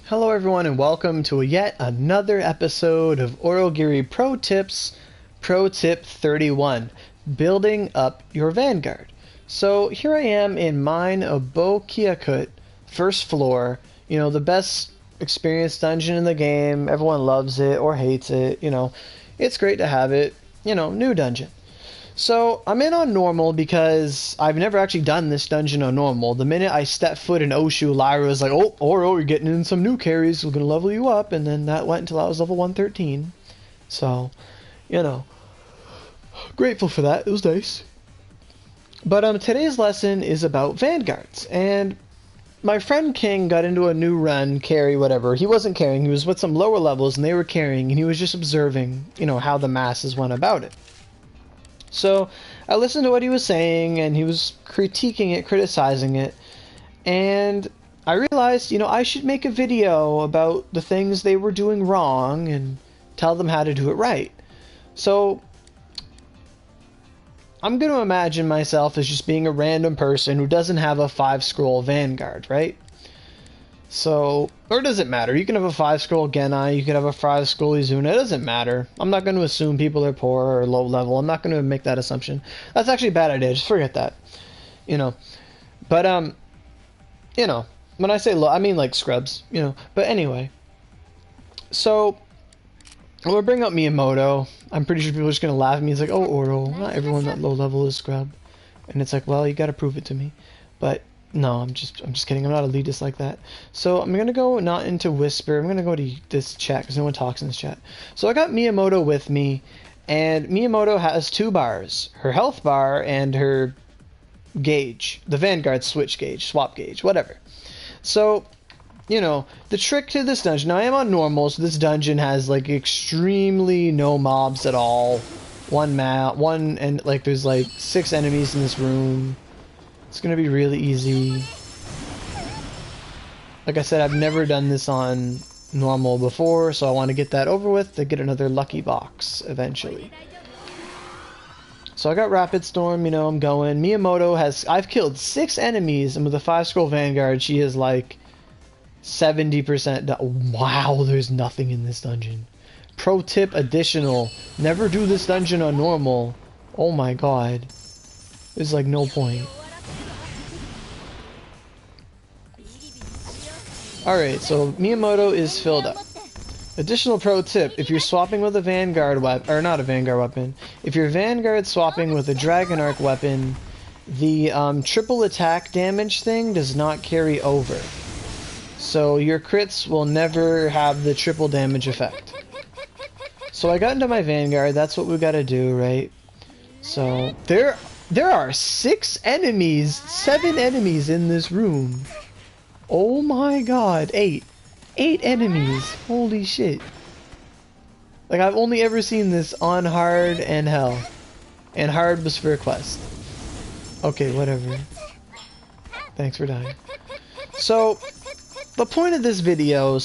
Hello everyone and welcome to yet another episode of Aurogiri Pro Tips, Pro Tip 31, Building Up Your Vanguard. So here I am in mine Abokiakut, first floor, the best experienced dungeon in the game. Everyone loves it or hates it, it's great to have it, new dungeon. So, I'm in on normal because I've never actually done this dungeon on normal. The minute I stepped foot in Oshu, Lyra was like, oh, Oro, you're getting in some new carries, we're going to level you up, and then that went until I was level 113. So, grateful for that, it was nice. But today's lesson is about Vanguards, and my friend King got into a new run, carry, whatever. He wasn't carrying, he was with some lower levels, and they were carrying, and he was just observing, how the masses went about it. So I listened to what he was saying, and he was critiquing it, criticizing it, and I realized, I should make a video about the things they were doing wrong and tell them how to do it right. So I'm going to imagine myself as just being a random person who doesn't have a 5-scroll Vanguard, right? So, or does it matter? You can have a 5-scroll Genai, you could have a 5-scroll Izuna, it doesn't matter. I'm not going to assume people are poor or low level, I'm not going to make that assumption. That's actually a bad idea, just forget that. But, when I say low, I mean like scrubs, But anyway, so, I'm going to bring up Miyamoto. I'm pretty sure people are just going to laugh at me. It's like, oh, Oro, not everyone that low level is scrub. And it's like, well, you got to prove it to me. But no, I'm just kidding. I'm not elitist like that. So I'm gonna go not into Whisper. I'm gonna go to this chat because no one talks in this chat. So I got Miyamoto with me, and Miyamoto has 2 bars: her health bar and her gauge, the Vanguard switch gauge, swap gauge, whatever. So, the trick to this dungeon. Now I am on normal, so this dungeon has like extremely no mobs at all. And like there's like 6 enemies in this room. It's gonna be really easy. Like I said, I've never done this on normal before, so I want to get that over with to get another lucky box eventually. So I got Rapid Storm, I'm going. Miyamoto I've killed 6 enemies, and with a 5-scroll Vanguard, she is like 70%. Wow, there's nothing in this dungeon. Pro tip additional: never do this dungeon on normal. Oh my god. There's like no point. Alright, so Miyamoto is filled up. Additional pro tip: if you're swapping with a Vanguard weapon, or not a Vanguard weapon, if you're Vanguard swapping with a Dragon Arc weapon, the triple attack damage thing does not carry over. So your crits will never have the triple damage effect. So I got into my Vanguard, that's what we gotta do, right? So, there are 6 enemies, 7 enemies in this room. Oh my god, 8 enemies, holy shit. Like, I've only ever seen this on hard and hell, and hard was for a quest. Okay, whatever, thanks for dying. So the point of this video,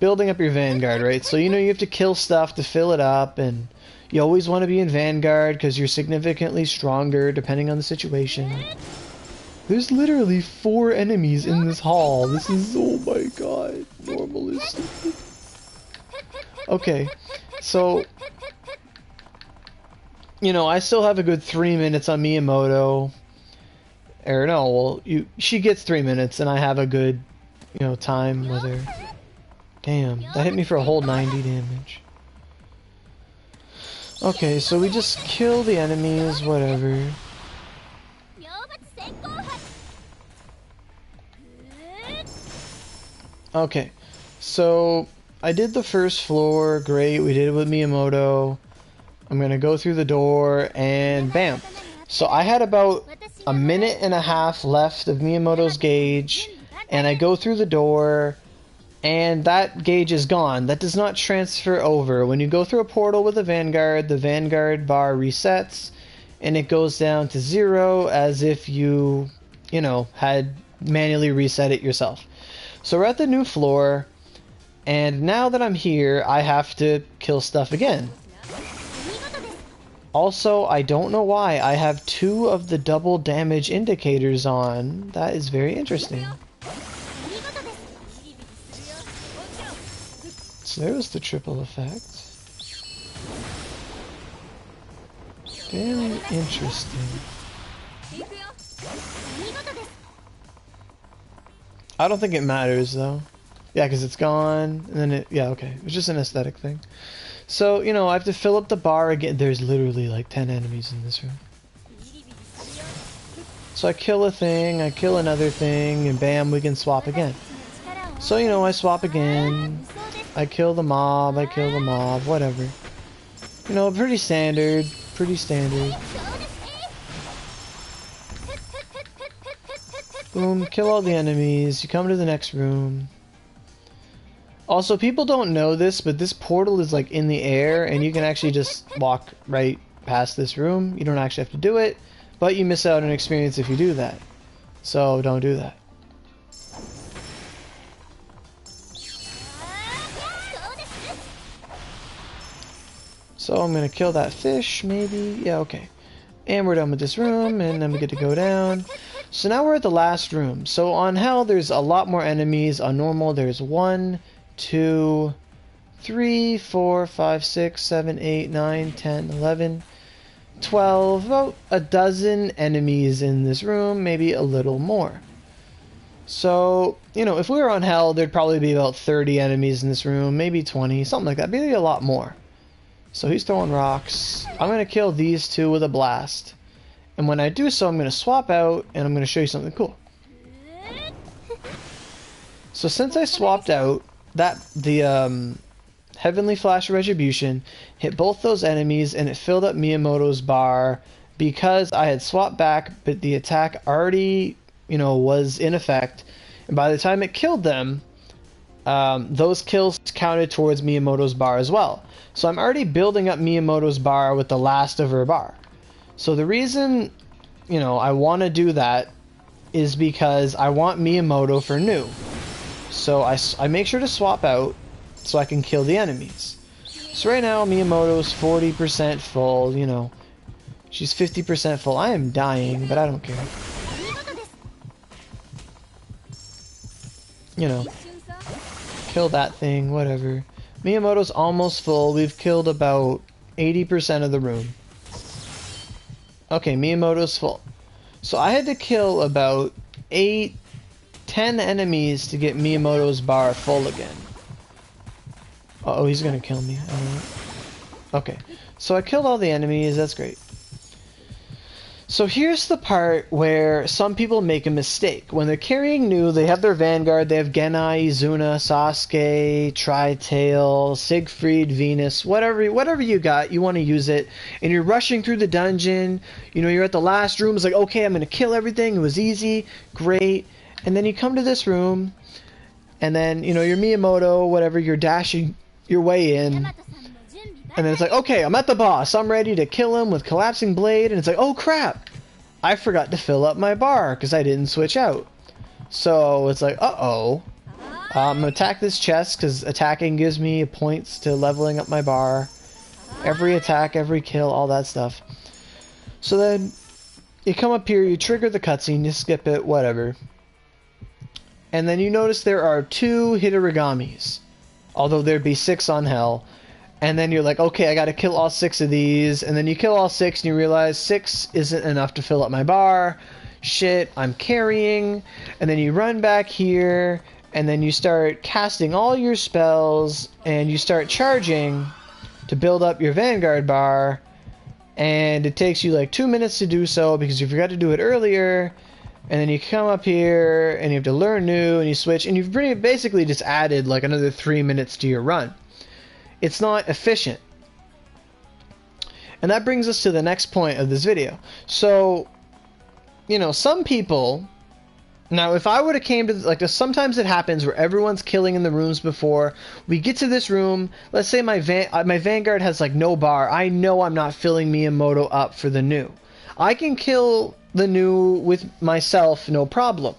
building up your Vanguard, right? So you have to kill stuff to fill it up, and you always want to be in Vanguard because you're significantly stronger depending on the situation. There's literally 4 enemies in this hall. This is, oh my god, normal is stupid. Okay, so, I still have a good 3 minutes on Miyamoto. Or no, well, she gets 3 minutes, and I have a good, time with her. Damn, that hit me for a whole 90 damage. Okay, so we just kill the enemies, whatever. Okay, so I did the first floor, great, we did it with Miyamoto. I'm gonna go through the door, and bam. So I had about a minute and a half left of Miyamoto's gauge, and I go through the door, and that gauge is gone. That does not transfer over. When you go through a portal with a Vanguard, the Vanguard bar resets, and it goes down to 0 as if you, had manually reset it yourself. So we're at the new floor, and now that I'm here, I have to kill stuff again. Also, I don't know why I have 2 of the double damage indicators on. That is very interesting. So there was the triple effect. Very interesting. I don't think it matters though. Yeah, because it's gone, and then it, yeah, okay. It's just an aesthetic thing. So, you know, I have to fill up the bar again. There's literally like 10 enemies in this room. So I kill a thing, I kill another thing, and bam, we can swap again. So, you know, I swap again. I kill the mob, whatever. You know, pretty standard, pretty standard. Boom, kill all the enemies, you come to the next room. Also, people don't know this, but this portal is like in the air, and you can actually just walk right past this room. You don't actually have to do it, but you miss out on an experience if you do that. So don't do that. So I'm gonna kill that fish, maybe. Yeah, okay. And we're done with this room, and then we get to go down. So now we're at the last room. So on Hell, there's a lot more enemies. On Normal, there's 1, 2, 3, 4, 5, 6, 7, 8, 9, 10, 11, 12, about a dozen enemies in this room, maybe a little more. So, you know, if we were on Hell, there'd probably be about 30 enemies in this room, maybe 20, something like that, maybe a lot more. So he's throwing rocks. I'm going to kill these two with a blast. And when I do so, I'm going to swap out, and I'm going to show you something cool. So since I swapped out, the Heavenly Flash of Retribution hit both those enemies, and it filled up Miyamoto's bar because I had swapped back, but the attack already, you know, was in effect. And by the time it killed them, those kills counted towards Miyamoto's bar as well. So I'm already building up Miyamoto's bar with the last of her bar. So the reason, you know, I want to do that is because I want Miyamoto for new. So I make sure to swap out so I can kill the enemies. So right now Miyamoto's 40% full, you know. She's 50% full. I am dying, but I don't care. You know. Kill that thing, whatever. Miyamoto's almost full. We've killed about 80% of the room. Okay, Miyamoto's full. So I had to kill about 10 enemies to get Miyamoto's bar full again. Uh oh, he's gonna kill me. Okay, so I killed all the enemies. That's great. So here's the part where some people make a mistake. When they're carrying new, they have their Vanguard, they have Genai, Izuna, Sasuke, Tri-Tail, Siegfried, Venus, whatever you got, you want to use it, and you're rushing through the dungeon, you know, you're at the last room, it's like, okay, I'm going to kill everything, it was easy, great, and then you come to this room, and then, you know, you're Miyamoto, whatever, you're dashing your way in, and then it's like, okay, I'm at the boss. I'm ready to kill him with Collapsing Blade. And it's like, oh crap. I forgot to fill up my bar because I didn't switch out. So it's like, uh-oh. I'm going to attack this chest because attacking gives me points to leveling up my bar. Every attack, every kill, all that stuff. So then you come up here, you trigger the cutscene, you skip it, whatever. And then you notice there are 2 Hitarigamis. Although there'd be 6 on Hell. And then you're like, okay, I gotta kill all 6 of these. And then you kill all 6 and you realize 6 isn't enough to fill up my bar. Shit, I'm carrying. And then you run back here. And then you start casting all your spells. And you start charging to build up your Vanguard bar. And it takes you like 2 minutes to do so because you forgot to do it earlier. And then you come up here and you have to learn new and you switch. And you've basically just added like another 3 minutes to your run. It's not efficient. And that brings us to the next point of this video. So, you know, some people... Now, if I would have came to... Like, sometimes it happens where everyone's killing in the rooms before. We get to this room. Let's say my Vanguard has, like, no bar. I know I'm not filling Miyamoto up for the new. I can kill the new with myself, no problem.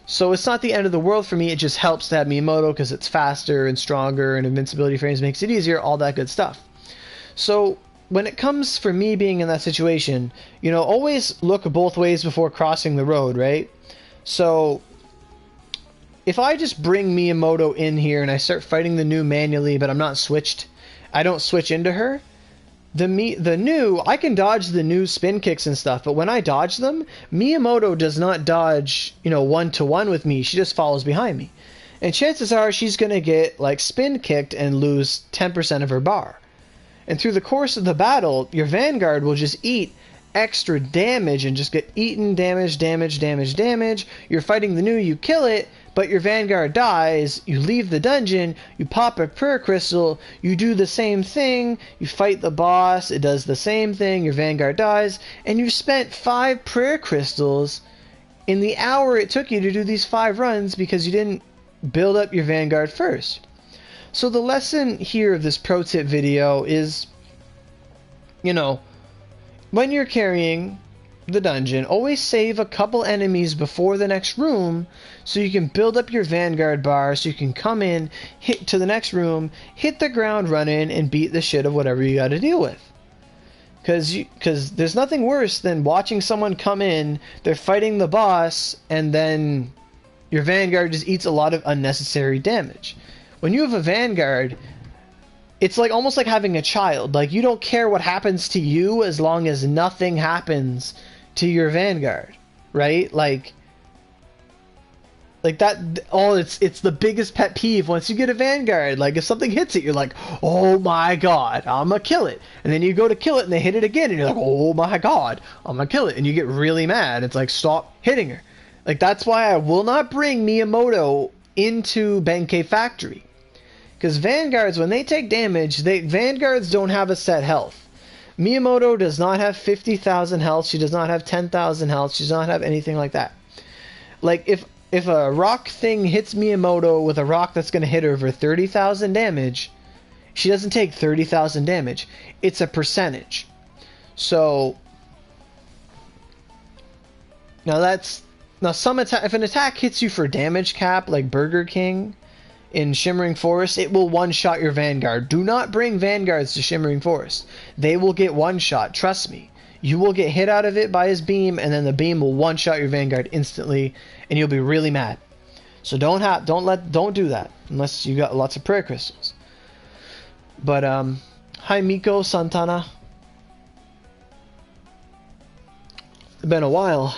So it's not the end of the world for me, it just helps to have Miyamoto because it's faster and stronger and invincibility frames makes it easier, all that good stuff. So when it comes for me being in that situation, you know, always look both ways before crossing the road, right? So if I just bring Miyamoto in here and I start fighting the new manually, but I'm not switched, I don't switch into her, the new, I can dodge the new spin kicks and stuff, but when I dodge them, Miyamoto does not dodge, you know, 1-to-1 with me. She just follows behind me. And chances are she's going to get, like, spin kicked and lose 10% of her bar. And through the course of the battle, your Vanguard will just eat extra damage and just get eaten, damage. You're fighting the new, you kill it, but your Vanguard dies, you leave the dungeon, you pop a prayer crystal, you do the same thing, you fight the boss, it does the same thing, your Vanguard dies, and you've spent 5 prayer crystals in the hour it took you to do these 5 runs because you didn't build up your Vanguard first. So the lesson here of this pro tip video is, you know, when you're carrying the dungeon, always save a couple enemies before the next room so you can build up your Vanguard bar so you can come in, hit to the next room, hit the ground running, and beat the shit of whatever you got to deal with. Because there's nothing worse than watching someone come in, they're fighting the boss, and then your Vanguard just eats a lot of unnecessary damage. When you have a Vanguard, it's like almost like having a child. Like, you don't care what happens to you as long as nothing happens to your Vanguard, right? Like that. Oh, it's the biggest pet peeve. Once you get a Vanguard, like if something hits it, you're like, oh my god, I'm gonna kill it. And then you go to kill it and they hit it again and you're like, oh my god, I'm gonna kill it. And you get really mad. It's like, stop hitting her. Like, that's why I will not bring Miyamoto into Benkei Factory. Because Vanguards, when they take damage, Vanguards don't have a set health. Miyamoto does not have 50,000 health. She does not have 10,000 health. She does not have anything like that. Like, if a rock thing hits Miyamoto with a rock that's going to hit her for 30,000 damage, she doesn't take 30,000 damage. It's a percentage. So, if an attack hits you for damage cap, like Burger King in Shimmering Forest, it will one-shot your Vanguard. Do not bring Vanguards to Shimmering Forest. They will get one-shot, trust me. You will get hit out of it by his beam, and then the beam will one-shot your Vanguard instantly, and you'll be really mad. So don't do that, unless you got lots of prayer crystals. But, hi Miko Santana. It's been a while.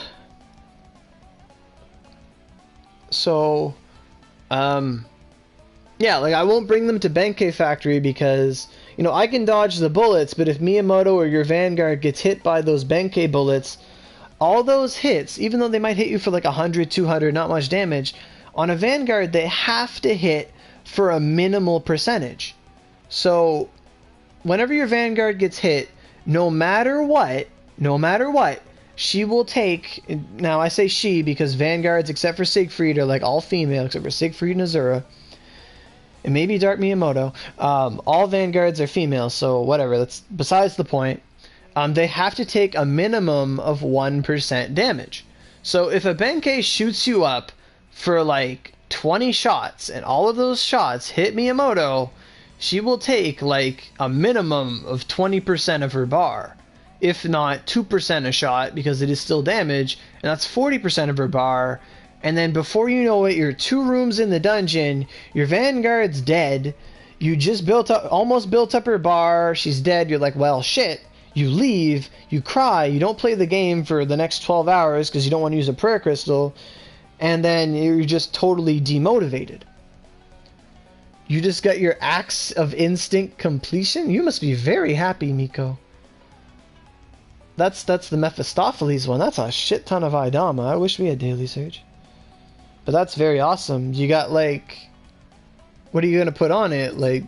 So, yeah, like, I won't bring them to Benkei Factory because, you know, I can dodge the bullets, but if Miyamoto or your Vanguard gets hit by those Benkei bullets, all those hits, even though they might hit you for like 100, 200, not much damage, on a Vanguard they have to hit for a minimal percentage. So, whenever your Vanguard gets hit, no matter what, she will take, now I say she because Vanguards, except for Siegfried, are like all female, except for Siegfried and Azura. And maybe Dark Miyamoto. All Vanguards are female, so whatever, that's besides the point. They have to take a minimum of 1% damage. So if a Benkei shoots you up for like 20 shots, and all of those shots hit Miyamoto, she will take like a minimum of 20% of her bar. If not 2% a shot, because it is still damage, and that's 40% of her bar. And then before you know it, you're 2 rooms in the dungeon, your Vanguard's dead, you just almost built up her bar, she's dead, you're like, well, shit. You leave, you cry, you don't play the game for the next 12 hours because you don't want to use a prayer crystal, and then you're just totally demotivated. You just got your Axe of Instinct completion? You must be very happy, Miko. That's the Mephistopheles one. That's a shit ton of Idama. I wish we had Daily Surge. But that's very awesome. You got, like, what are you gonna put on it? Like,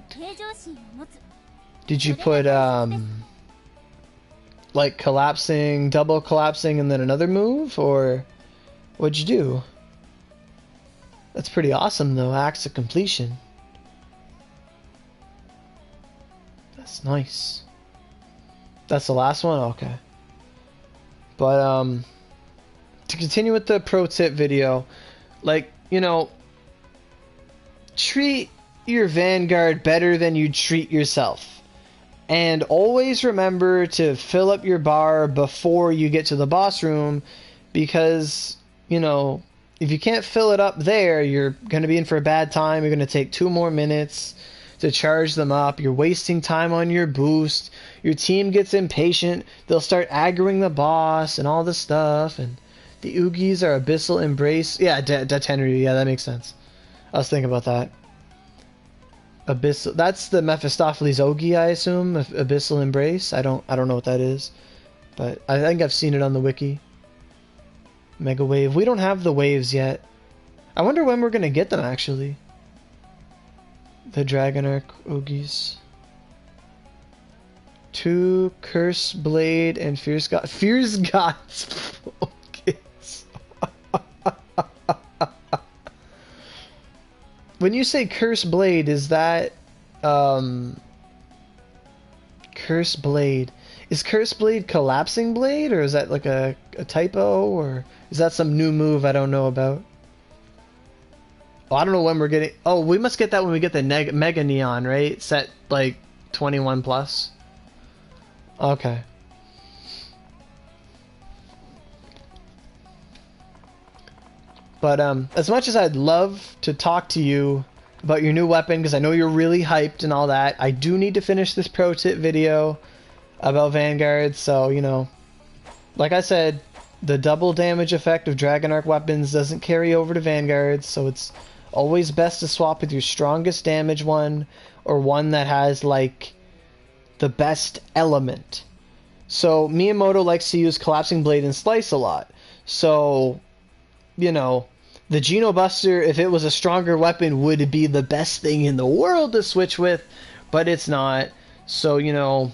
did you put like collapsing, double collapsing, and then another move, or what'd you do? That's pretty awesome though. Axe of completion. That's nice. That's the last one? Okay. But to continue with the pro tip video, like, you know, treat your Vanguard better than you treat yourself. And always remember to fill up your bar before you get to the boss room, because, you know, if you can't fill it up there, you're going to be in for a bad time. You're going to take 2 more minutes to charge them up. You're wasting time on your boost. Your team gets impatient. They'll start aggroing the boss and all this stuff. And the Oogis are Abyssal Embrace. Yeah, Detenry. Yeah, that makes sense. I was thinking about that. Abyssal. That's the Mephistopheles Ogi, I assume. Abyssal Embrace. I don't know what that is, but I think I've seen it on the wiki. Mega Wave. We don't have the waves yet. I wonder when we're gonna get them actually. The Dragon Arc Ogis. 2 Curse Blade and Fierce God. Fierce God's Focus. When you say Curse Blade, is that Curse Blade? Is Curse Blade Collapsing Blade, or is that like a typo, or is that some new move I don't know about? Oh, I don't know when we're getting... Oh, we must get that when we get the Mega Neon, right? Set, like, 21 plus. Okay. But, as much as I'd love to talk to you about your new weapon, because I know you're really hyped and all that, I do need to finish this pro tip video about Vanguard, so, you know, like I said, the double damage effect of Dragon Arc weapons doesn't carry over to Vanguard, so it's always best to swap with your strongest damage one, or one that has, like, the best element. So, Miyamoto likes to use Collapsing Blade and Slice a lot. So, you know, the Geno Buster, if it was a stronger weapon, would be the best thing in the world to switch with, but it's not. So, you know,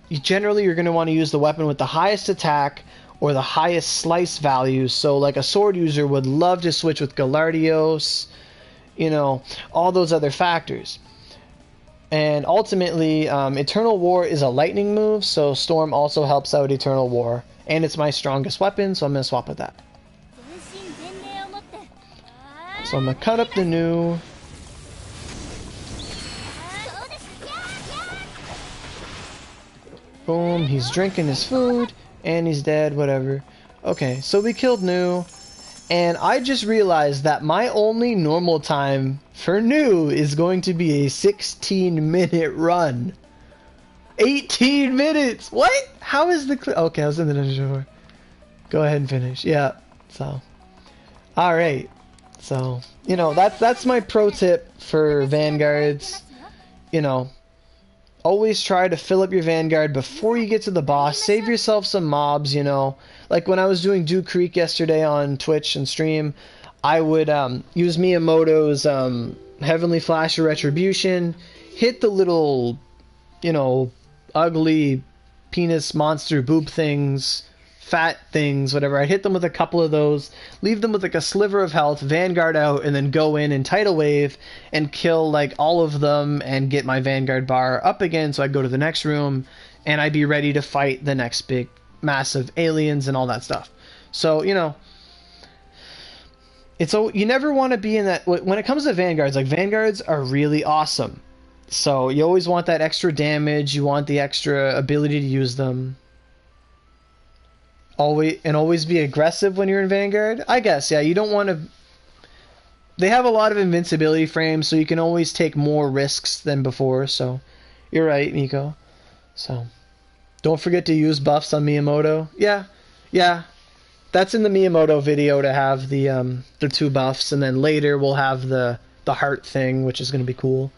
you're going to want to use the weapon with the highest attack, or the highest slice value. So like a sword user would love to switch with Galardios, you know, all those other factors. And ultimately, Eternal War is a lightning move, so Storm also helps out Eternal War. And it's my strongest weapon, so I'm going to swap with that. So I'm going to cut up the new. Boom, he's drinking his food. And he's dead, whatever. Okay, so we killed New, and I just realized that my only normal time for New is going to be a 16-minute run. 18 minutes! What? How is the... Okay, I was in the dungeon before. Go ahead and finish. Yeah, so... Alright. So, you know, that's my pro tip for Vanguards. You know, always try to fill up your Vanguard before you get to the boss. Save yourself some mobs, you know. Like when I was doing Dew Creek yesterday on Twitch and stream, I would use Miyamoto's Heavenly Flash of Retribution, hit the little, you know, ugly penis monster boob things, fat things, whatever. I'd hit them with a couple of those, leave them with like a sliver of health, Vanguard out, and then go in and Tidal Wave and kill like all of them and get my Vanguard bar up again, so I'd go to the next room and I'd be ready to fight the next big massive aliens and all that stuff. So, you know, you never want to be in that. When it comes to Vanguards, like Vanguards are really awesome. So you always want that extra damage, you want the extra ability to use them. Always be aggressive when you're in Vanguard. I guess, yeah, you don't want to... They have a lot of invincibility frames, so you can always take more risks than before, so... You're right, Miko. So... Don't forget to use buffs on Miyamoto. Yeah. That's in the Miyamoto video to have the 2 buffs, and then later we'll have the heart thing, which is going to be cool.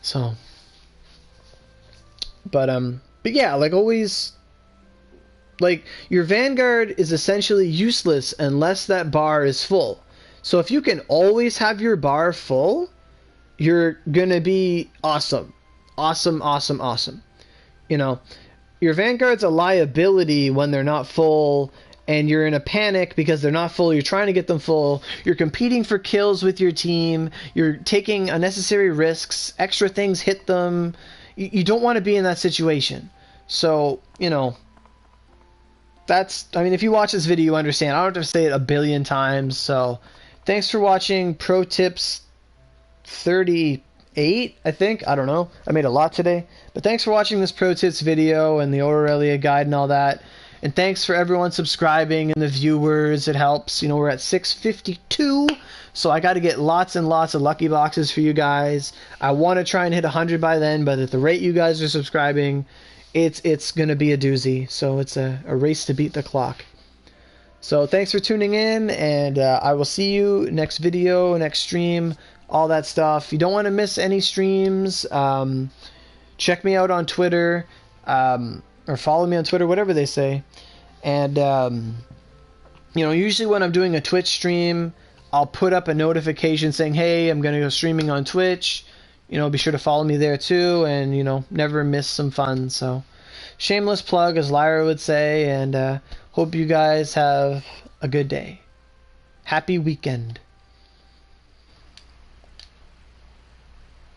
So... But yeah, like always... Like, your Vanguard is essentially useless unless that bar is full. So if you can always have your bar full, you're gonna be awesome. Awesome. You know, your Vanguard's a liability when they're not full, and you're in a panic because they're not full. You're trying to get them full. You're competing for kills with your team. You're taking unnecessary risks. Extra things hit them. You don't want to be in that situation. So, you know... I mean, if you watch this video, you understand. I don't have to say it a billion times. So, thanks for watching Pro Tips 38, I think. I don't know. I made a lot today. But thanks for watching this Pro Tips video and the Aurelia guide and all that. And thanks for everyone subscribing and the viewers. It helps. You know, we're at 652, so I got to get lots and lots of lucky boxes for you guys. I want to try and hit 100 by then, but at the rate you guys are subscribing, it's going to be a doozy. So it's a race to beat the clock. So thanks for tuning in, and I will see you next video, next stream, all that stuff. You don't want to miss any streams. Check me out on Twitter, or follow me on Twitter, whatever they say. And, you know, usually when I'm doing a Twitch stream, I'll put up a notification saying, hey, I'm going to go streaming on Twitch. You know, be sure to follow me there too, and, you know, never miss some fun. So, shameless plug, as Lyra would say, and hope you guys have a good day. Happy weekend.